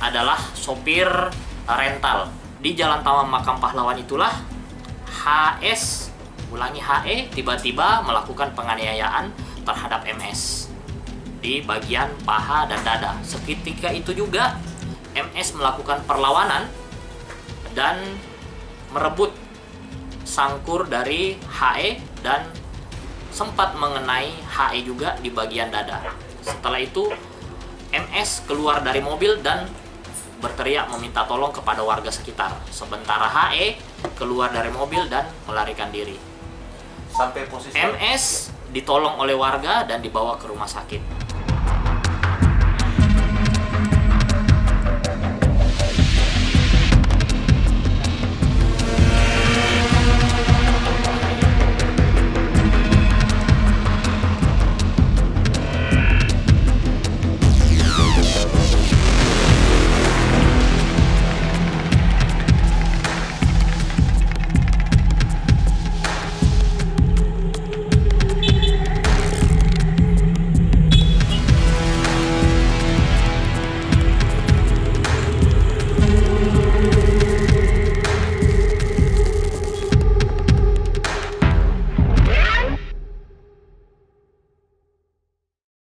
Adalah sopir rental. Di Jalan Taman Makam Pahlawan itulah HS, ulangi HE, tiba-tiba melakukan penganiayaan terhadap MS di bagian paha dan dada. Seketika itu juga MS melakukan perlawanan dan merebut sangkur dari HE dan sempat mengenai HE juga di bagian dada. Setelah itu MS keluar dari mobil dan berteriak meminta tolong kepada warga sekitar. Sementara HE keluar dari mobil dan melarikan diri. Sampai posisi MS ditolong oleh warga dan dibawa ke rumah sakit.